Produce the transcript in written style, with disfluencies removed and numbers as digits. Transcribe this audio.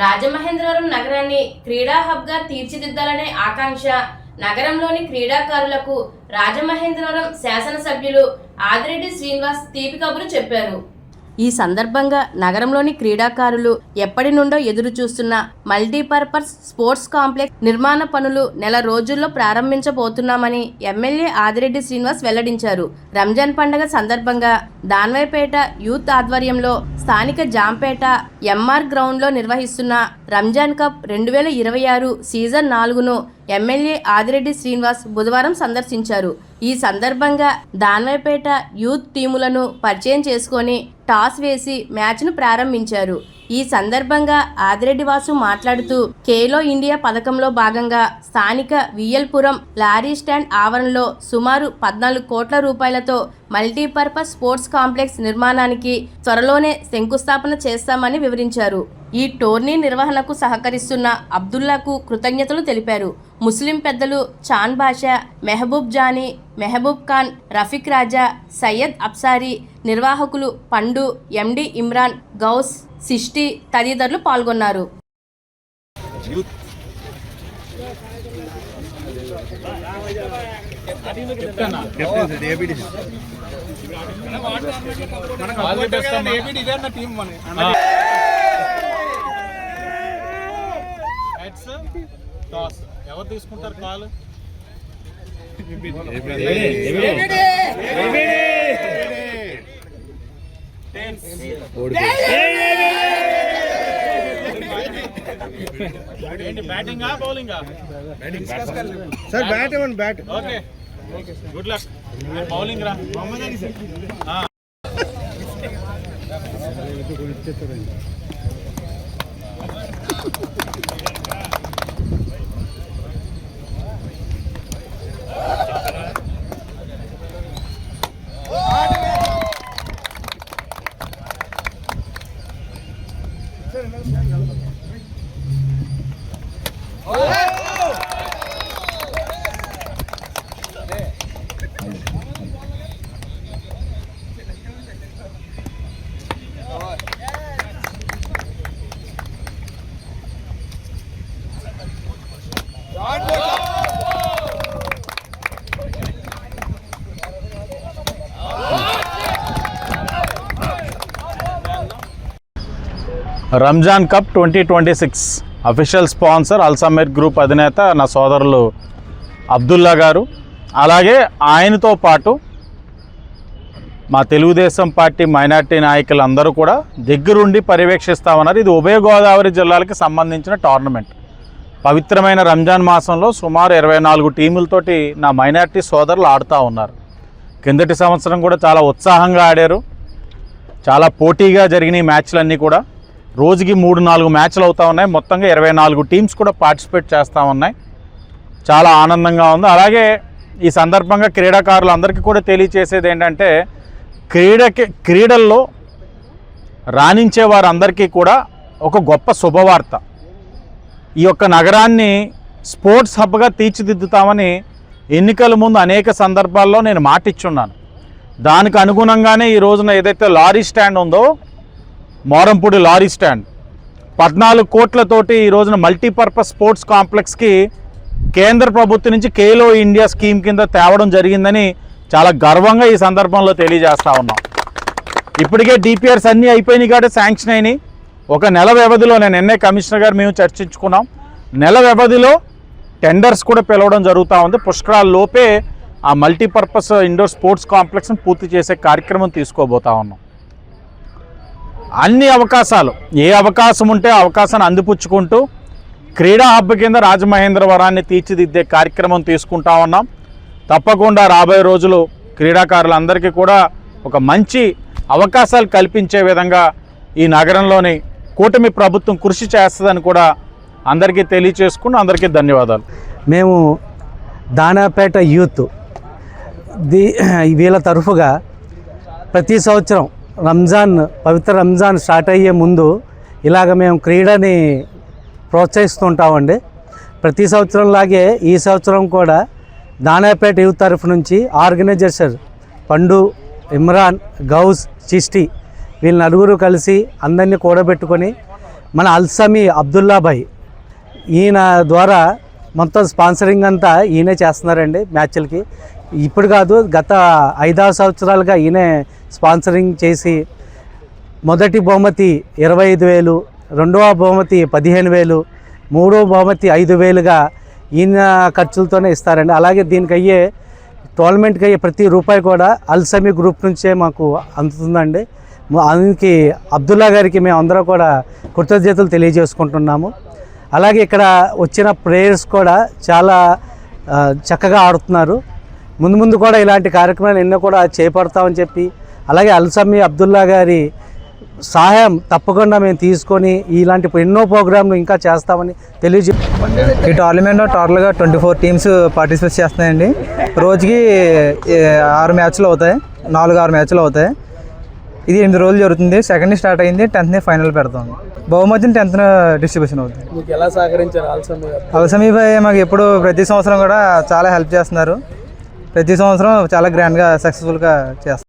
రాజమహేంద్రవరం నగరాన్ని క్రీడా హబ్గా తీర్చిదిద్దాలనే ఆకాంక్ష నగరంలోని క్రీడాకారులకు రాజమహేంద్రవరం శాసనసభ్యులు ఆదిరెడ్డి శ్రీనివాస్ తీపి కబురు చెప్పారు. ఈ సందర్భంగా నగరంలోని క్రీడాకారులు ఎప్పటి నుండో ఎదురు చూస్తున్న మల్టీపర్పస్ స్పోర్ట్స్ కాంప్లెక్స్ నిర్మాణ పనులు నెల రోజుల్లో ప్రారంభించబోతున్నామని ఎమ్మెల్యే ఆదిరెడ్డి శ్రీనివాస్ వెల్లడించారు. రంజాన్ పండుగ సందర్భంగా దాన్వైపేట యూత్ ఆధ్వర్యంలో స్థానిక జాంపేట ఎంఆర్ గ్రౌండ్లో నిర్వహిస్తున్న రంజాన్ కప్ 2026 సీజన్ 4ను ఎమ్మెల్యే ఆదిరెడ్డి శ్రీనివాస్ బుధవారం సందర్శించారు. ఈ సందర్భంగా దాన్వైపేట యూత్ టీములను పరిచయం చేసుకొని టాస్ వేసి మ్యాచ్ను ప్రారంభించారు. ఈ సందర్భంగా ఆదిరెడ్డి వాసు మాట్లాడుతూ ఖేలో ఇండియా పథకంలో భాగంగా స్థానిక విఎల్పురం లారీ స్టాండ్ ఆవరణలో సుమారు 14 కోట్ల రూపాయలతో మల్టీపర్పస్ స్పోర్ట్స్ కాంప్లెక్స్ నిర్మాణానికి త్వరలోనే శంకుస్థాపన చేస్తామని వివరించారు. ఈ టోర్నీ నిర్వహణకు సహకరిస్తున్న అబ్దుల్లాకు కృతజ్ఞతలు తెలిపారు. ముస్లిం పెద్దలు చాన్ బాషా, మెహబూబ్ జానీ, మెహబూబ్ ఖాన్, రఫీక్ రాజా, సయ్యద్ అబ్సారీ, నిర్వాహకులు పండు, ఎండి ఇమ్రాన్, గౌస్, సిష్టి తదితరులు పాల్గొన్నారు. ఎవరు తీసుకుంటారు కాల్? బ్యాటింగా బౌలింగా? సార్ బ్యాట్ ఇవ్వండి. Bat. Okay, good luck. Bowling రా. Ramzan cup 2026 official sponsor Alsameer group అధినేత నా సోదరులు అబ్దుల్లా గారు, అలాగే ఆయనతో పాటు మా తెలుగుదేశం పార్టీ మైనార్టీ నాయకులందరూ కూడా దగ్గరుండి పర్యవేక్షిస్తామన్నారు. ఇది ఉభయ గోదావరి జిల్లాలకు సంబంధించిన టోర్నమెంట్. పవిత్రమైన రంజాన్ మాసంలో సుమారు 24 టీములతోటి నా మైనార్టీ సోదరులు ఆడుతూ ఉన్నారు. కిందటి సంవత్సరం కూడా చాలా ఉత్సాహంగా ఆడారు. చాలా పోటీగా జరిగిన ఈ మ్యాచ్లన్నీ కూడా రోజుకి 3-4 మ్యాచ్లు అవుతూ ఉన్నాయి. మొత్తంగా 24 టీమ్స్ కూడా పార్టిసిపేట్ చేస్తూ ఉన్నాయి. చాలా ఆనందంగా ఉంది. అలాగే ఈ సందర్భంగా క్రీడాకారులందరికీ కూడా తెలియచేసేది ఏంటంటే క్రీడల్లో రాణించే వారందరికీ కూడా ఒక గొప్ప శుభవార్త. ఈ యొక్క నగరాన్ని స్పోర్ట్స్ హబ్గా తీర్చిదిద్దుతామని ఎన్నికల ముందు అనేక సందర్భాల్లో నేను మాటిచ్చున్నాను. దానికి అనుగుణంగానే ఈ రోజున ఏదైతే లారీ స్టాండ్ ఉందో, మోరంపూడి లారీ స్టాండ్ 14 కోట్లతోటి ఈ రోజున మల్టీపర్పస్ స్పోర్ట్స్ కాంప్లెక్స్కి కేంద్ర ప్రభుత్వం నుంచి ఖేలో ఇండియా స్కీమ్ కింద తేవడం జరిగిందని చాలా గర్వంగా ఈ సందర్భంలో తెలియజేస్తూ ఉన్నాం. ఇప్పటికే డిపిఆర్స్ అన్నీ అయిపోయినాయి కాబట్టి శాంక్షన్ అయినాయి. ఒక నెల వ్యవధిలో నేను నిన్నే కమిషనర్ గారు మేము చర్చించుకున్నాం. నెల వ్యవధిలో టెండర్స్ కూడా పిలవడం జరుగుతూ ఉంది. పుష్కరాల లోపే ఆ మల్టీపర్పస్ ఇండోర్ స్పోర్ట్స్ కాంప్లెక్స్ని పూర్తి చేసే కార్యక్రమం తీసుకోబోతా ఉన్నాం. అన్ని అవకాశాలు, ఏ అవకాశం ఉంటే ఆ అవకాశాన్ని అందిపుచ్చుకుంటూ క్రీడా హబ్ కింద రాజమహేంద్రవరాన్ని తీర్చిదిద్దే కార్యక్రమం తీసుకుంటా ఉన్నాం. తప్పకుండా రాబోయే రోజులు క్రీడాకారులందరికీ కూడా ఒక మంచి అవకాశాలు కల్పించే విధంగా ఈ నగరంలోని కూటమి ప్రభుత్వం కృషి చేస్తుందని కూడా అందరికీ తెలియచేసుకుని అందరికీ ధన్యవాదాలు. మేము దానాపేట యూత్ వీళ్ళ తరఫుగా ప్రతి సంవత్సరం పవిత్ర రంజాన్ స్టార్ట్ అయ్యే ముందు ఇలాగ మేము క్రీడని ప్రోత్సహిస్తుంటామండి. ప్రతి సంవత్సరం లాగే ఈ సంవత్సరం కూడా దానాపేట యూత్ తరఫు నుంచి ఆర్గనైజర్స్ పండు, ఇమ్రాన్, గౌస్, చిష్టి వీళ్ళ నలుగురు కలిసి అందరినీ కూడబెట్టుకొని మన అల్సమి అబ్దుల్లా భాయ్, ఈయన ద్వారా మొత్తం స్పాన్సరింగ్ అంతా ఈయనే చేస్తున్నారండి మ్యాచ్లకి. ఇప్పుడు కాదు, గత 5-6 సంవత్సరాలుగా ఈయనే స్పాన్సరింగ్ చేసి మొదటి బహుమతి 25,000, రెండవ బహుమతి 15,000, మూడవ బహుమతి 5,000గా ఈయన ఖర్చులతోనే ఇస్తారండి. అలాగే దీనికి అయ్యే టోర్నమెంట్కి అయ్యే ప్రతి రూపాయి కూడా అల్సమి గ్రూప్ నుంచే మాకు అందుతుందండి. అందుకే అబ్దుల్లా గారికి మేము అందరం కూడా కృతజ్ఞతలు తెలియజేసుకుంటున్నాము. అలాగే ఇక్కడ వచ్చిన ప్లేయర్స్ కూడా చాలా చక్కగా ఆడుతున్నారు. ముందు ముందు కూడా ఇలాంటి కార్యక్రమాలు ఎన్నో కూడా చేపడతామని చెప్పి, అలాగే అల్సమి అబ్దుల్లా గారి సహాయం తప్పకుండా మేము తీసుకొని ఇలాంటి ఎన్నో ప్రోగ్రాంలు ఇంకా చేస్తామని ఈ టోర్నమెంట్లో టోటల్గా 24 టీమ్స్ పార్టిసిపేట్ చేస్తున్నాయండి. రోజుకి 6 మ్యాచ్లు అవుతాయి, 4-6 మ్యాచ్లు అవుతాయి. ఇది 8 రోజులు జరుగుతుంది. 2nd స్టార్ట్ అయింది, 10th ఫైనల్ పెడతాం. బహుమతిని 10th డిస్ట్రిబ్యూషన్ అవుతుంది. మీకు ఎలా సహకరించారు అల్సమి భాయ్ మాకు ఎప్పుడు ప్రతి సంవత్సరం కూడా చాలా హెల్ప్ చేస్తున్నారు. ప్రతి సంవత్సరం చాలా గ్రాండ్గా సక్సెస్ఫుల్గా చేస్తారు.